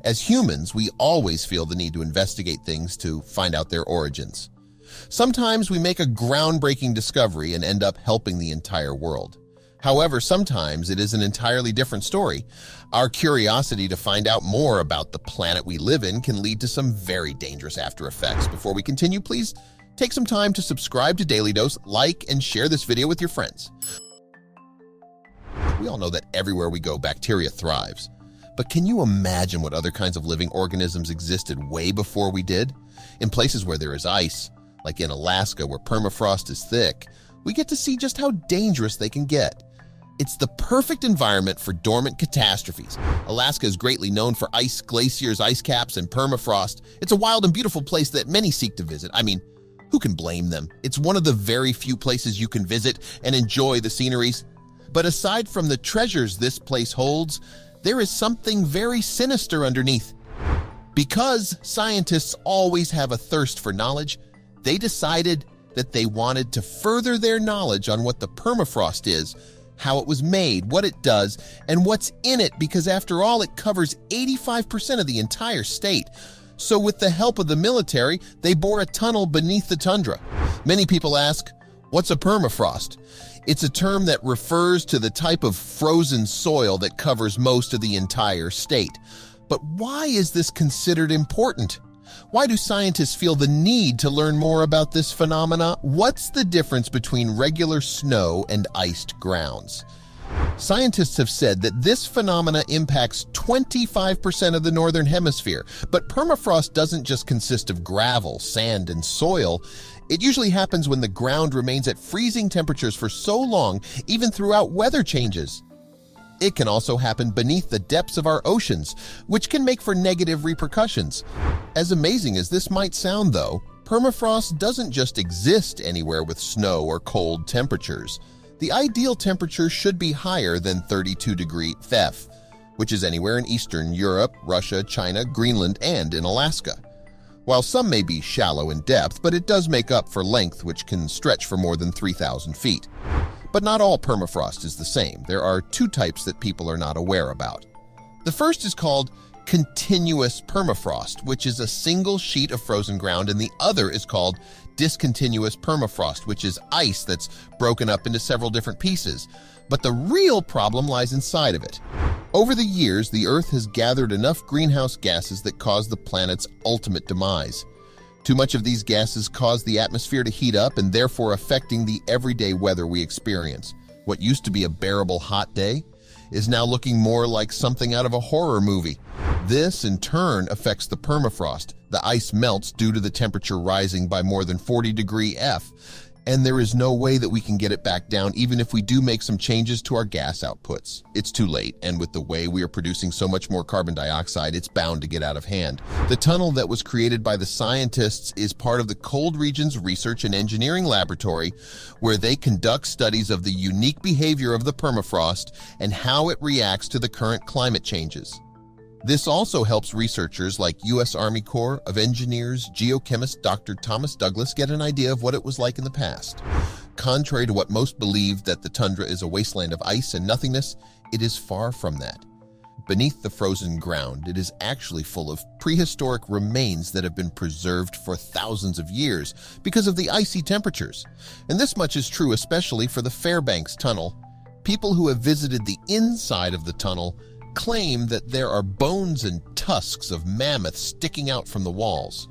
As humans, we always feel the need to investigate things to find out their origins. Sometimes we make a groundbreaking discovery and end up helping the entire world. However, sometimes it is an entirely different story. Our curiosity to find out more about the planet we live in can lead to some very dangerous after effects. Before we continue, please take some time to subscribe to Dailydose, like, and share this video with your friends. We all know that everywhere we go, bacteria thrives. But can you imagine what other kinds of living organisms existed way before we did? In places where there is ice, like in Alaska where permafrost is thick, we get to see just how dangerous they can get. It's the perfect environment for dormant catastrophes. Alaska is greatly known for ice, glaciers, ice caps, and permafrost. It's a wild and beautiful place that many seek to visit. I mean, who can blame them? It's one of the very few places you can visit and enjoy the sceneries. But aside from the treasures this place holds, there is something very sinister underneath. Because scientists always have a thirst for knowledge, they decided that they wanted to further their knowledge on what the permafrost is, how it was made, what it does, and what's in it, because after all, it covers 85% of the entire state. So with the help of the military, they bore a tunnel beneath the tundra. Many people ask, what's a permafrost? It's a term that refers to the type of frozen soil that covers most of the entire state. But why is this considered important? Why do scientists feel the need to learn more about this phenomena? What's the difference between regular snow and iced grounds? Scientists have said that this phenomena impacts 25% of the northern hemisphere, but permafrost doesn't just consist of gravel, sand, and soil. It usually happens when the ground remains at freezing temperatures for so long, even throughout weather changes. It can also happen beneath the depths of our oceans, which can make for negative repercussions. As amazing as this might sound, though, permafrost doesn't just exist anywhere with snow or cold temperatures. The ideal temperature should be higher than 32-degree F, which is anywhere in Eastern Europe, Russia, China, Greenland, and in Alaska. While some may be shallow in depth, but it does make up for length, which can stretch for more than 3,000 feet. But not all permafrost is the same. There are two types that people are not aware about. The first is called continuous permafrost, which is a single sheet of frozen ground, and the other is called discontinuous permafrost, which is ice that's broken up into several different pieces. But the real problem lies inside of it. Over the years, the Earth has gathered enough greenhouse gases that cause the planet's ultimate demise. Too much of these gases cause the atmosphere to heat up and therefore affecting the everyday weather we experience. What used to be a bearable hot day is now looking more like something out of a horror movie. This, in turn, affects the permafrost. The ice melts due to the temperature rising by more than 40-degree F, and there is no way that we can get it back down even if we do make some changes to our gas outputs. It's too late, and with the way we are producing so much more carbon dioxide, it's bound to get out of hand. The tunnel that was created by the scientists is part of the Cold Regions Research and Engineering Laboratory, where they conduct studies of the unique behavior of the permafrost and how it reacts to the current climate changes. This also helps researchers like U.S. Army Corps of Engineers geochemist Dr. Thomas Douglas get an idea of what it was like in the past. Contrary to what most believe that the tundra is a wasteland of ice and nothingness, it is far from that. Beneath the frozen ground, it is actually full of prehistoric remains that have been preserved for thousands of years because of the icy temperatures. And this much is true especially for the Fairbanks Tunnel. People who have visited the inside of the tunnel claim that there are bones and tusks of mammoths sticking out from the walls.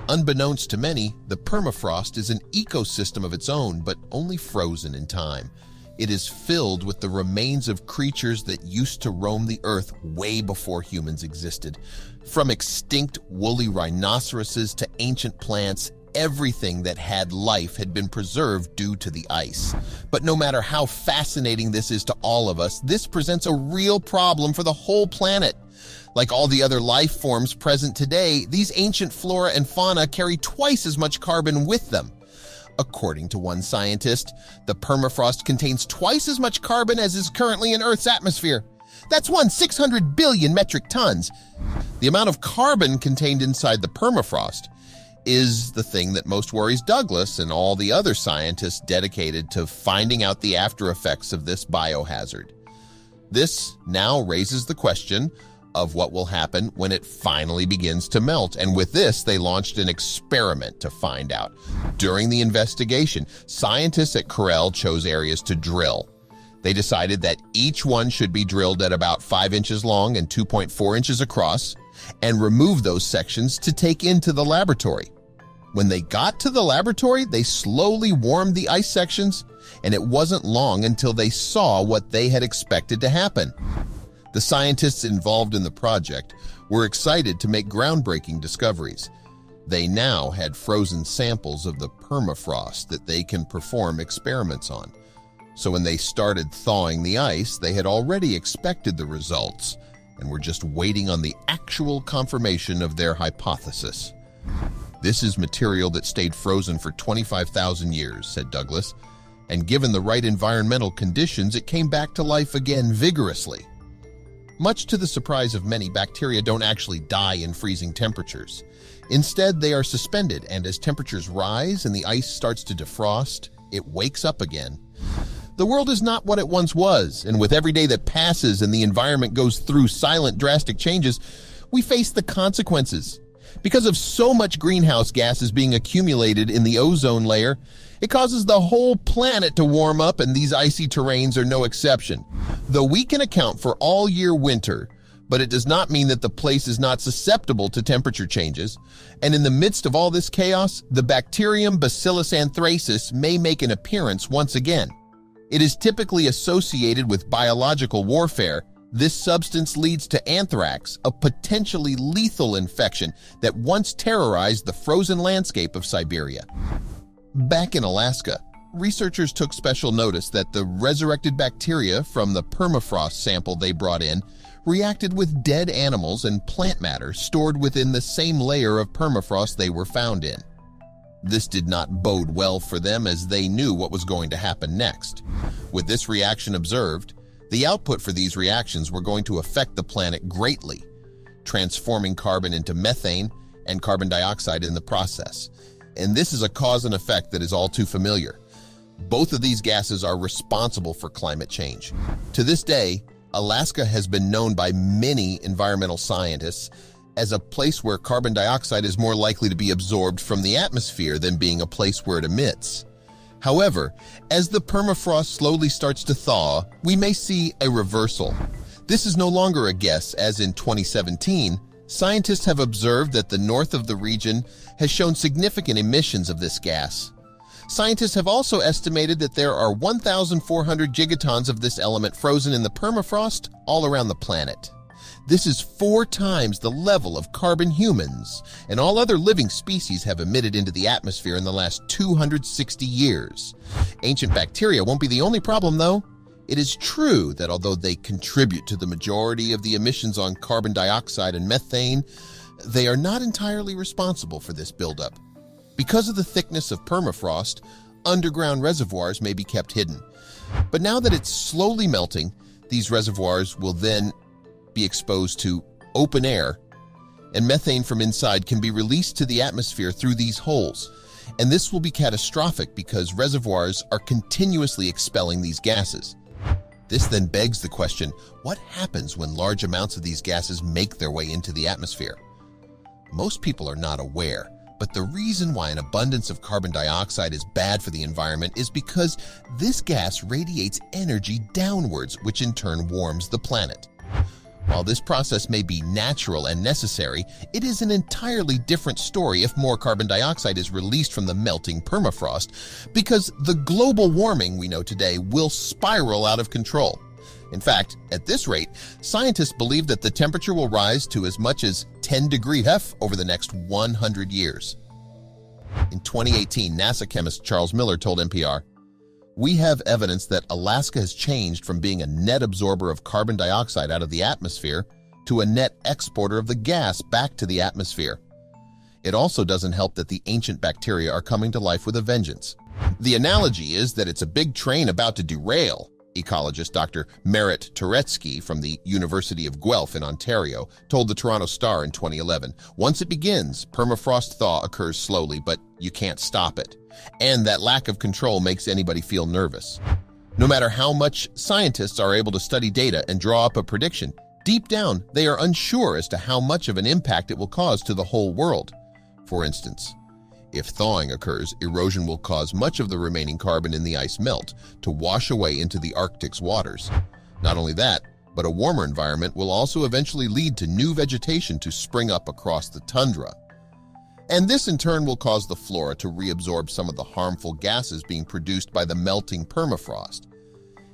Unbeknownst to many, the permafrost is an ecosystem of its own, but only frozen in time. It is filled with the remains of creatures that used to roam the earth way before humans existed. From extinct woolly rhinoceroses to ancient plants, everything that had life had been preserved due to the ice. But no matter how fascinating this is to all of us, this presents a real problem for the whole planet. Like all the other life forms present today, these ancient flora and fauna carry twice as much carbon with them. According to one scientist, the permafrost contains twice as much carbon as is currently in Earth's atmosphere. That's 600 billion metric tons. The amount of carbon contained inside the permafrost is the thing that most worries Douglas and all the other scientists dedicated to finding out the after effects of this biohazard. This now raises the question, of what will happen when it finally begins to melt, and with this, they launched an experiment to find out. During the investigation, scientists at Corel chose areas to drill. They decided that each one should be drilled at about 5 inches long and 2.4 inches across, and remove those sections to take into the laboratory. When they got to the laboratory, they slowly warmed the ice sections, and it wasn't long until they saw what they had expected to happen. The scientists involved in the project were excited to make groundbreaking discoveries. They now had frozen samples of the permafrost that they can perform experiments on. So when they started thawing the ice, they had already expected the results and were just waiting on the actual confirmation of their hypothesis. "This is material that stayed frozen for 25,000 years, said Douglas, and given the right environmental conditions, it came back to life again vigorously. Much to the surprise of many, bacteria don't actually die in freezing temperatures. Instead, they are suspended, and as temperatures rise and the ice starts to defrost, it wakes up again. The world is not what it once was, and with every day that passes and the environment goes through silent, drastic changes, we face the consequences. Because of so much greenhouse gases being accumulated in the ozone layer, it causes the whole planet to warm up, and these icy terrains are no exception. Though we can account for all-year winter, but it does not mean that the place is not susceptible to temperature changes. And in the midst of all this chaos, the bacterium Bacillus anthracis may make an appearance once again. It is typically associated with biological warfare. This substance leads to anthrax, a potentially lethal infection that once terrorized the frozen landscape of Siberia. Back in Alaska, researchers took special notice that the resurrected bacteria from the permafrost sample they brought in reacted with dead animals and plant matter stored within the same layer of permafrost they were found in. This did not bode well for them, as they knew what was going to happen next. With this reaction observed, the output for these reactions were going to affect the planet greatly, transforming carbon into methane and carbon dioxide in the process. And this is a cause and effect that is all too familiar. Both of these gases are responsible for climate change. To this day, Alaska has been known by many environmental scientists as a place where carbon dioxide is more likely to be absorbed from the atmosphere than being a place where it emits. However, as the permafrost slowly starts to thaw, we may see a reversal. This is no longer a guess, as in 2017, scientists have observed that the north of the region has shown significant emissions of this gas. Scientists have also estimated that there are 1,400 gigatons of this element frozen in the permafrost all around the planet. This is 4 times the level of carbon humans and all other living species have emitted into the atmosphere in the last 260 years. Ancient bacteria won't be the only problem, though. It is true that although they contribute to the majority of the emissions on carbon dioxide and methane, they are not entirely responsible for this buildup. Because of the thickness of permafrost, underground reservoirs may be kept hidden. But now that it's slowly melting, these reservoirs will then be exposed to open air, and methane from inside can be released to the atmosphere through these holes. And this will be catastrophic because reservoirs are continuously expelling these gases. This then begs the question, what happens when large amounts of these gases make their way into the atmosphere? Most people are not aware, but the reason why an abundance of carbon dioxide is bad for the environment is because this gas radiates energy downwards, which in turn warms the planet. While this process may be natural and necessary, it is an entirely different story if more carbon dioxide is released from the melting permafrost, because the global warming we know today will spiral out of control. In fact, at this rate, scientists believe that the temperature will rise to as much as 10 degrees F over the next 100 years. In 2018, NASA chemist Charles Miller told NPR, "We have evidence that Alaska has changed from being a net absorber of carbon dioxide out of the atmosphere to a net exporter of the gas back to the atmosphere. It also doesn't help that the ancient bacteria are coming to life with a vengeance. The analogy is that it's a big train about to derail," ecologist Dr. Merit Turetsky from the University of Guelph in Ontario told the Toronto Star in 2011. "Once it begins, permafrost thaw occurs slowly, but you can't stop it. And that lack of control makes anybody feel nervous. No matter how much scientists are able to study data and draw up a prediction, Deep down, they are unsure as to how much of an impact it will cause to the whole world. For instance, if thawing occurs, erosion will cause much of the remaining carbon in the ice melt to wash away into the Arctic's waters. Not only that, but a warmer environment will also eventually lead to new vegetation to spring up across the tundra. And this in turn will cause the flora to reabsorb some of the harmful gases being produced by the melting permafrost.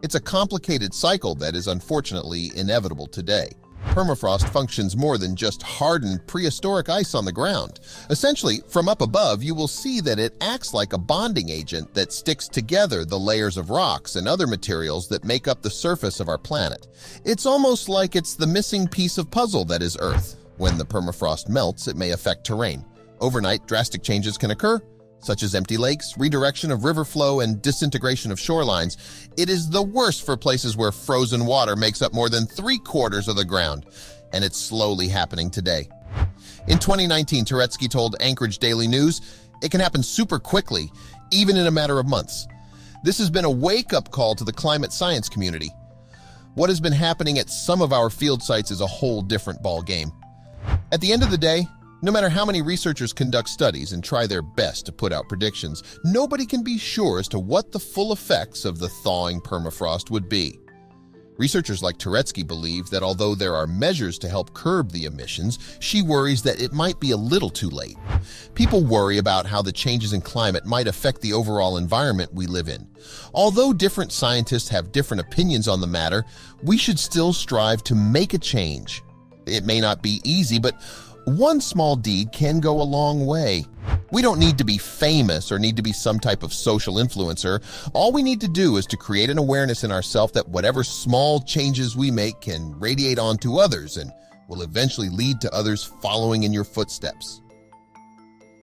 It's a complicated cycle that is unfortunately inevitable today. Permafrost functions more than just hardened prehistoric ice on the ground. Essentially, from up above, you will see that it acts like a bonding agent that sticks together the layers of rocks and other materials that make up the surface of our planet. It's almost like it's the missing piece of puzzle that is Earth. When the permafrost melts, it may affect terrain. Overnight, drastic changes can occur, such as empty lakes, redirection of river flow, and disintegration of shorelines. It is the worst for places where frozen water makes up more than 3/4 of the ground, and it's slowly happening today. In 2019, Turetsky told Anchorage Daily News, "It can happen super quickly, even in a matter of months." This has been a wake-up call to the climate science community. What has been happening at some of our field sites is a whole different ballgame. At the end of the day, no matter how many researchers conduct studies and try their best to put out predictions, nobody can be sure as to what the full effects of the thawing permafrost would be. Researchers like Turetsky believe that although there are measures to help curb the emissions, she worries that it might be a little too late. People worry about how the changes in climate might affect the overall environment we live in. Although different scientists have different opinions on the matter, we should still strive to make a change. It may not be easy, but one small deed can go a long way. We don't need to be famous or need to be some type of social influencer. All we need to do is to create an awareness in ourselves that whatever small changes we make can radiate on to others and will eventually lead to others following in your footsteps.